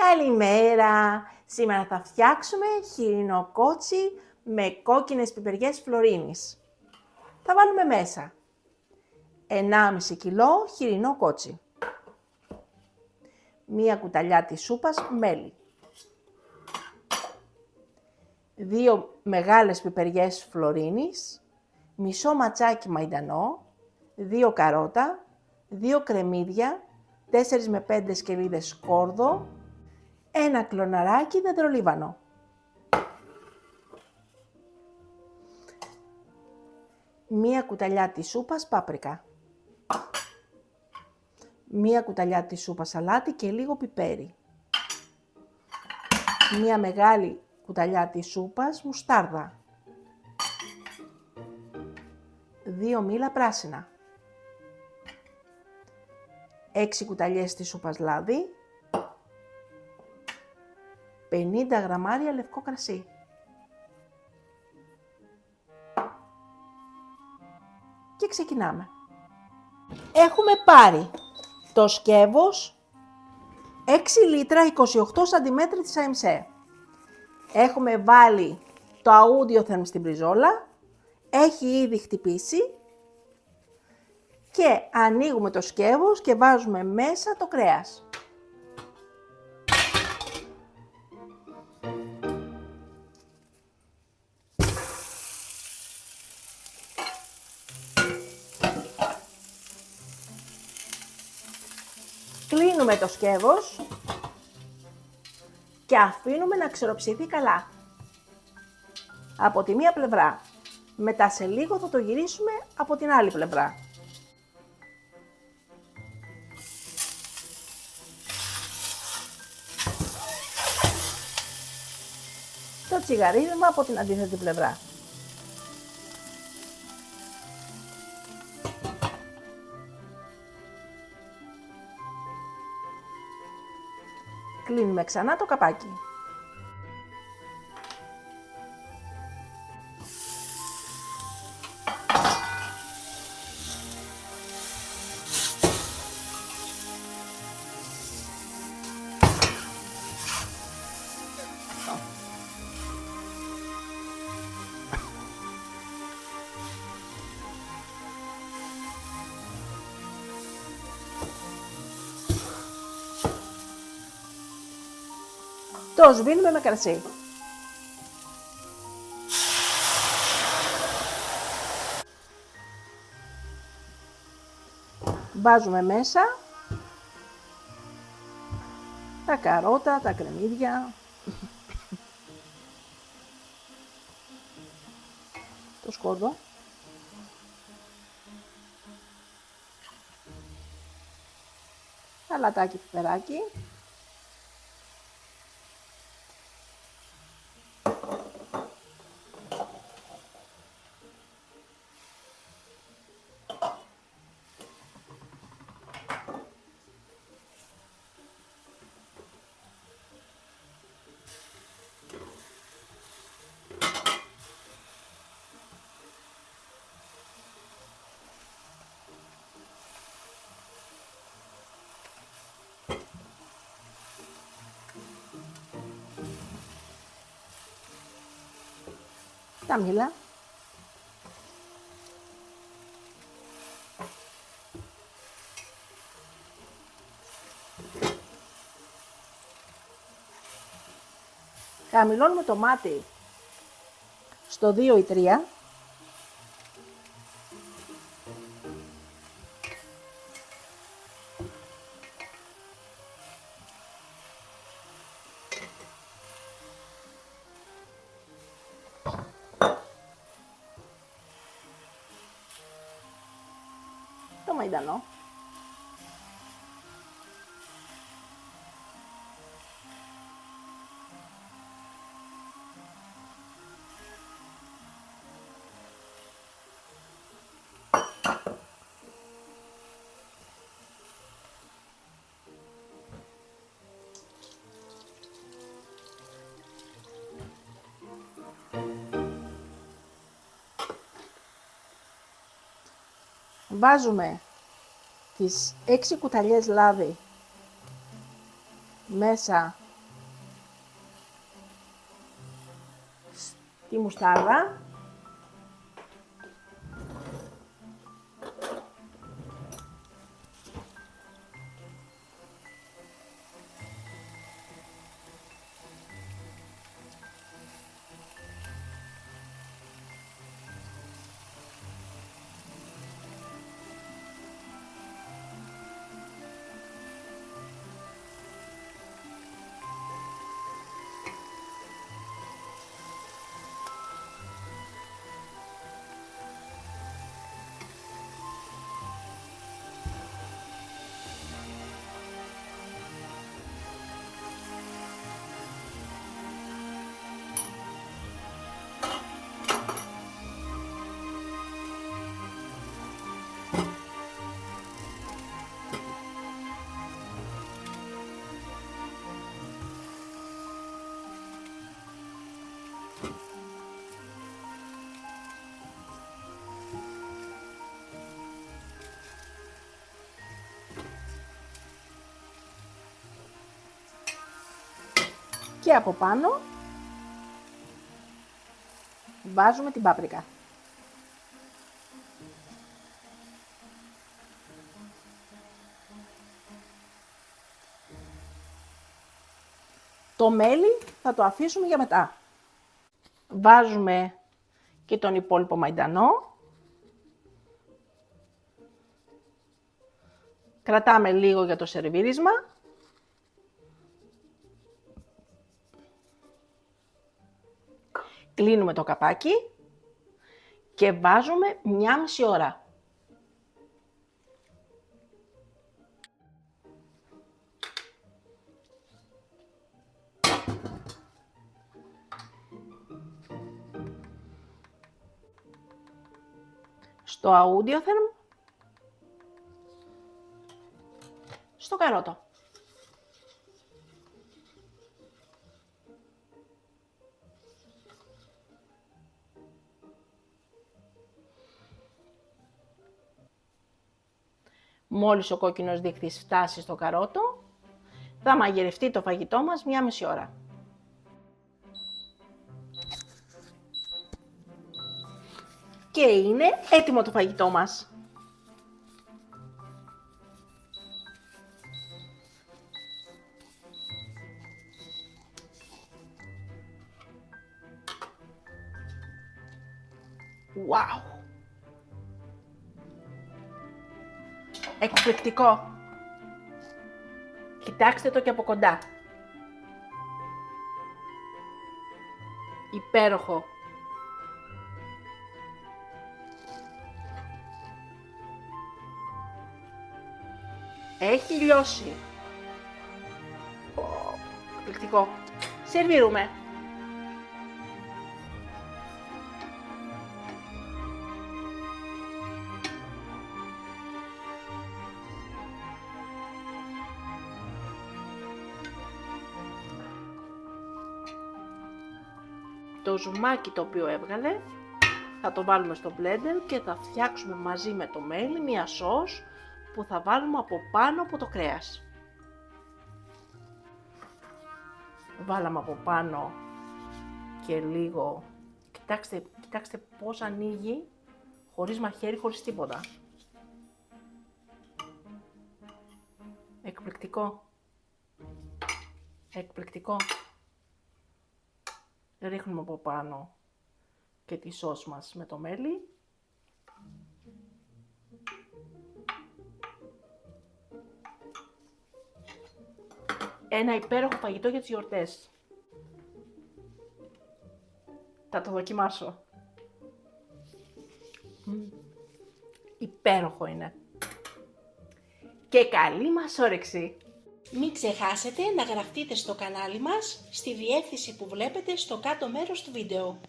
Καλημέρα! Σήμερα θα φτιάξουμε χοιρινό κότσι με κόκκινες πιπεριές φλωρίνης. Θα βάλουμε μέσα 1,5 κιλό χοιρινό κότσι, 1 κουταλιά της σούπας μέλι, 2 μεγάλες πιπεριές φλωρίνης, μισό ματσάκι μαϊντανό, 2 καρότα, 2 κρεμμύδια, 4 με 5 σκελίδες σκόρδο, 1 κλωναράκι δεντρολίβανο. Μία κουταλιά της σούπας πάπρικα. 1 κουταλιά της σούπας σαλάτι και λίγο πιπέρι. 1 μεγάλη κουταλιά της σούπας μουστάρδα. 2 μήλα πράσινα. 6 κουταλιές της σούπας λάδι. 50 γραμμάρια λευκό κρασί. Και ξεκινάμε. Έχουμε πάρει το σκεύος 6 λίτρα 28 σαντιμέτρη της ΑΕΜΣΕ. Έχουμε βάλει το Audiotherm στην πριζόλα. Έχει ήδη χτυπήσει. Και ανοίγουμε το σκεύος και βάζουμε μέσα το κρέας. Κλείνουμε το σκεύος και αφήνουμε να ξεροψηθεί καλά από τη μία πλευρά. Μετά σε λίγο θα το γυρίσουμε από την άλλη πλευρά. Το τσιγαρίζουμε από την αντίθετη πλευρά. Κλείνουμε ξανά το καπάκι. Το σβήνουμε με κρασί. Βάζουμε μέσα τα καρότα, τα κρεμμύδια, το σκόρδο, αλατάκι, πιπεράκι, τα μήλα, χαμηλώνουμε το μάτι στο 2 ή 3. Το μαϊντανό. Βάζουμε τις 6 κουταλιές λάδι μέσα τη μουστάρδα. Και από πάνω βάζουμε την πάπρικα. Το μέλι θα το αφήσουμε για μετά. Βάζουμε και τον υπόλοιπο μαϊντανό. Κρατάμε λίγο για το σερβίρισμα. Κλείνουμε το καπάκι και βάζουμε 1,5 ώρα. Στο Audiotheam, στο καρότο. Μόλις ο κόκκινος δείχτης φτάσει στο καρότο, θα μαγειρευτεί το φαγητό μας 1,5 ώρα. Και είναι έτοιμο το φαγητό μας. Wow! Εκπληκτικό! Κοιτάξτε το και από κοντά. Υπέροχο! Έχει λιώσει. Εκπληκτικό. Σερβίρουμε. Το ζουμάκι το οποίο έβγαλε θα το βάλουμε στο blender και θα φτιάξουμε μαζί με το μέλι μια σως που θα βάλουμε από πάνω από το κρέας. Βάλαμε από πάνω και λίγο, κοιτάξτε πώς ανοίγει, χωρίς μαχαίρι, χωρίς τίποτα. Εκπληκτικό. Εκπληκτικό. Ρίχνουμε από πάνω και τη σως μας με το μέλι. Ένα υπέροχο φαγητό για τις γιορτές. Θα το δοκιμάσω. Υπέροχο είναι. Και καλή μας όρεξη! Μην ξεχάσετε να γραφτείτε στο κανάλι μας στη διεύθυνση που βλέπετε στο κάτω μέρος του βίντεο.